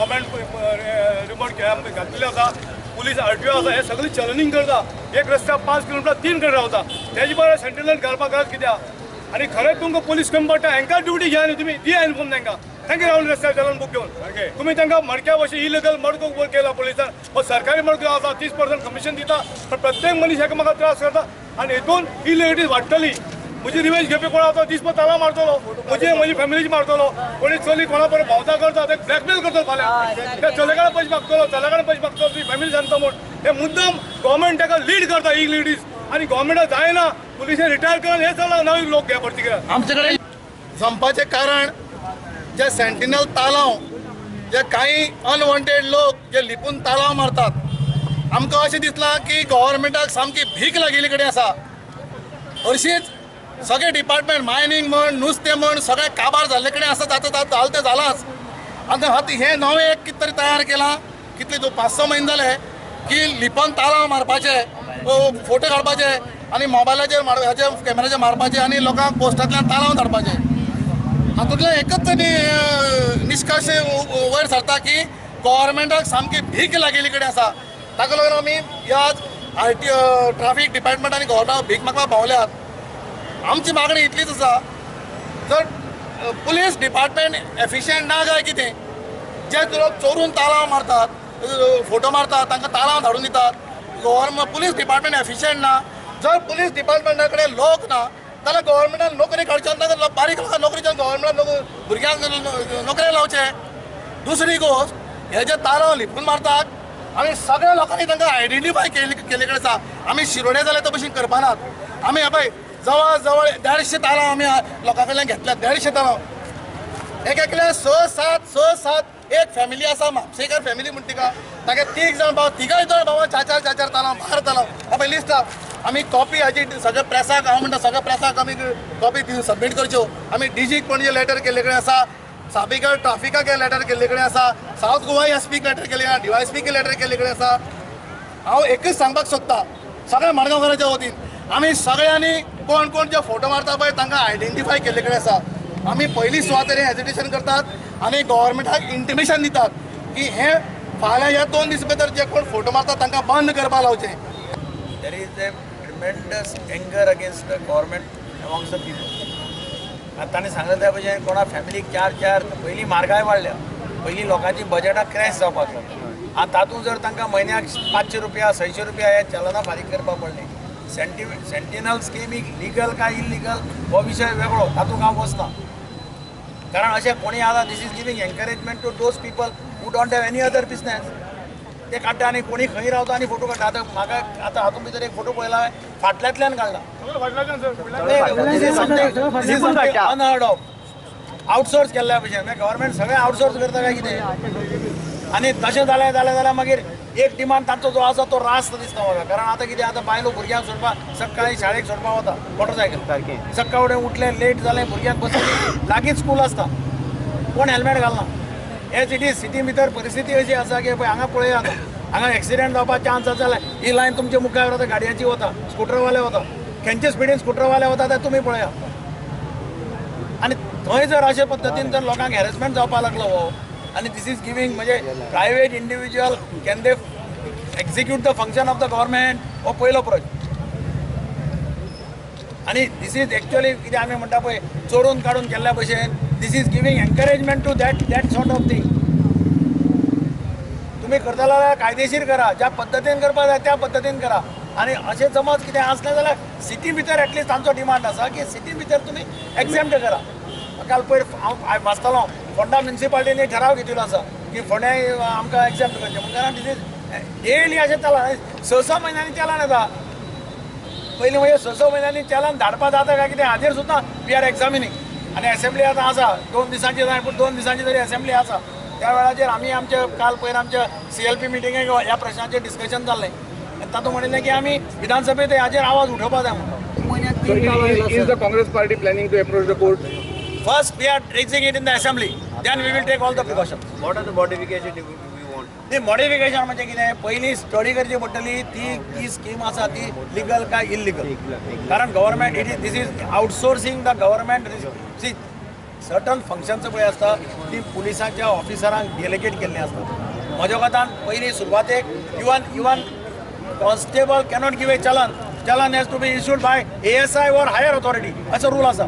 Government remote घातलेले आसा, police RTO आसा, हे सगळी चलनींग करता. एक रस्त्यार 5 किलोमीटर 3 किलोमीटर रावता. त्याची बरोबर सेंट्रलान घालपाक गरज कित्याक? आनी खरेंच तुमकां पुलीस कमी पडटा, हांकां ड्युटी घ्या न्ही तुमी, दिया इन्फॉर्म तांकां. तांकां रावन रस्त्यार चलन बुक घेवन तुम्ही तांकां मडक्या भशेन इलिगल मडको केला पुलिसान. हो सरकारी मडको आसा, 30% कमिशन दिता, पण प्रत्येक मनीस एकामेकाक त्रास करता आनी हेतून इलिगलिटी वाडटली. म्हजी रिवेंज घेवपी कोण आसा, दिसभर ताला मारतलो, म्हजी फॅमिलीची मारतलो, कोणी चली कोणा बरोबर भावता करता, ते ब्लॅकमेल करतलो फाल्यां, त्या चलेकडे पयशे मागतलो, चल्याकडे पयशे मागतलो, तुजी फॅमिली सांगता म्हूण. हे मुद्दम गव्हर्मेंट ताका लीड करता इलिगलिटीज आनी गव्हर्मेंटाक जायना. पुलिशें रिटायर करून हे चला नवे लोक घ्या भरती करा. आमचे कडेन संपाचें कारण जे सेंटिनल तालांव, जे काही अनवॉन्टेड लोक जे लिपून तालांव मारतात, आमकां अशें दिसलां की गव्हर्मेंटाक सामकी भीक लागिल्ली कडेन आसा. हरशींच सगळे डिपार्टमेंट मायनींग म्हण, नुस्तें म्हण, सगळे काबार जाल्ले कडेन आसा. जालें तें जालांच. आतां हें नवें एक कितें तरी तयार केलां, कितले 5-6 म्हयने जाले की लिपोन तालांव मारपाचे, फोटो काडपाचे आनी मोबायलाचेर हाचे कॅमेराचेर मारपाचे आनी लोकांक पोस्टांतल्यान तालांव धाडपाचे. हातूंतल्यान एकच निश्कर्श वयर सरता की गव्हर्मेंटाक सामकी भीक लागिल्ली कडेन आसा. ताका लागून आमी ह्या RTO ट्राफीक डिपार्टमेंट आनी गव्हर्मेंटाक भीक मागपाक पावल्यात. आमची मागणी इतलीच आसा, जर पुलीस डिपार्टमेंट एफिशियंट ना काय कितें, जे लोक चोरून तालांव मारतात, फोटो मारतात, तांकां तालांव धाडून दितात, पुलीस डिपार्टमेंट एफिशियंट ना. जर पुलीस डिपार्टमेंटा कडेन लोक ना जाल्यार गव्हर्मेंटान नोकरी काडच्यान तांकां बारीक नोकरीच्यान गव्हर्मेंटान भुरग्यांक नोकरी लावचे. दुसरी गोश्ट, हे जे तालांव लिपून मारतात, आमी सगळ्या लोकांनी तांकां आयडेंटिफाय केले कडेन आसा. आमी शिरोडे जाल्यार तो भशेन करपानात. आमी पळय जवळ जवळ 150 तालांव आमी लोकां कडल्यान घेतल्यात. 150 तालांव एकले 6-7 एक फॅमिली आसा, म्हापशेकर फॅमिली म्हण तिका, तागे 3 जाण भाव, 3 जाण भावा 4 तालांव 12 तालांव पळय लिस्ट आहा. आमी कॉपी हाची सगळ्या प्रेसाक, हांव म्हणटा सगळ्या प्रेसाक आमी कॉपी सबमीट करच्यो. आमी DGक पणजे लेटर केल्ले कडेन आसा, साबिका ट्राफिकाक लेटर केल्ले कडेन आसा, सावथ गोवा SP लेटर केले, DYSPक लेटर केल्ले कडेन आसा. हांव एकच सांगपाक सोदता सगळ्या मडगांवकारांच्या वतीन, आमी सगळ्यांनी कोण कोण जे फोटो मारता पळय तांकां आयडेंटिफाय केल्ले कडेन आसा. आमी पयली सुवातेर हेजिटेशन करतात आनी गव्हर्मेंटाक इंटिमेशन दितात की हे फाल्यां ह्या 2 दीस भितर जे कोण फोटो मारतात तांकां बंद करपाक लावचे. There is a tremendous anger against the government amongst the people. आता ताणें सांगलें त्या भशेन कोणा फॅमिलीक 4 पयलीं म्हारगाय वाडल्या, पयलीं लोकांची बजेटां क्रॅश जावपाक लागली. आनी तातूंत जर तांकां म्हयन्याक 500 रुपया 600 रुपया हे चलनां फारीक करपाक पडलें. सेंटिनल स्कीम लिगल काय इलिगल हो विशय वेगळो, तातूंत हांव वचना. कारण अशें कोणी आतां this is giving encouragement to those people who don't have any other business. ते काडटा आनी कोणी खंय रावता आनी फोटो काडटा. आतां म्हाका आतां हातूंत भितर एक फोटो पळयला फाटल्यातल्यान काडला. अनहर्ड ऑफ आउटसोर्स केल्ल्या भशेन गव्हर्मेंट सगळें आउटसोर्स करता काय कितें. आनी तशें जालें जाल्यार मागीर एक डिमांड तांचो जो आसा तो रास्त दिसता म्हाका. कारण आतां कितें आतां बायलो भुरग्यांक सोडपाक सकाळीं शाळेक सोडपाक वता मोटरसायकल, सकाळ फुडें उठले लेट जालें, भुरग्यांक बसली लागींच स्कूल आसता, कोण हेल्मेट घालना. एज इट इज सिटी भितर परिस्थिती अशी आसा की पळय हांगा पळया आतां हांगा एक्सिडेंट जावपाक चान्स आसा जाल्यार ही लायन तुमच्या मुखार वता, गाडयांची वता, स्कुटरवाले वता, खंयचे स्पिडीन स्कुटरवाले वता ते तुमी पळया. आनी थंय जर अशे पद्दतीन जर लोकांक हॅरेसमेंट जावपाक लागलो हो, आनी दिस इज गिविंग म्हणजे private individual can they execute the function of the government हो पयलो प्रश्न. आनी दिस इज एक्चुअली कितें आमी म्हणटा पळय चोरून काडून केल्ल्या भशेन this is giving encouragement to that sort of thing. तुम्ही करता जाल्यार कायदेशीर करा, ज्या पद्दतीन करपाक जाय त्या पद्दतीन करा. आनी अशें समज कितें आसलें जाल्यार सिटी भितर एटलिस्ट तांचो डिमांड आसा की सिटी भितर तुमी एक्झेम्प्ट करा. काल पयर हांव वाचतालो फोंडा म्युनिसिपालिटीनी ठराव घेतिल्लो आसा की फोंड्याय आमकां एक्झेम्प्ट करचें. कारण दिस इज डेली अशें चलान 6-6 म्हयन्यांनी चलान येता. पयलीं मागीर 6-6 म्हयन्यांनी चलान धाडपाक जाता काय कितें हाजेर सुद्दां वी आर एग्जामिनींग. आनी असेंब्ली आतां आसा 2 दिसांची जाय पूण 2 दिसांची तरी असेंब्ली आसा. त्या वेळाचेर आमी आमचे काल पयर आमच्या CLP मिटिंगेक ह्या प्रश्नाचेर डिस्कशन जाल्लें आनी तातूंत म्हणिल्लें की आमी विधानसभेंत हाजेर आवाज उठोवपाक जाय म्हणून. Is the Congress party planning to approach the court? First we are raising it in the assembly, then we will take all the precautions. What are the modifications we want? The modification म्हणजे कितें पयलीं study करची पडटली ती scheme आसा ती legal काय illegal. कारण government this is outsourcing the government. See certain functions पळय आसता ती पुलिसांच्या ऑफिसरांक डेलिगेट केल्ली आसता. म्हज्या कोतान पयलीं सुरवातेक even constable cannot give a challan. Challan has to be issued by ASI or higher authority. असो रूल आसा.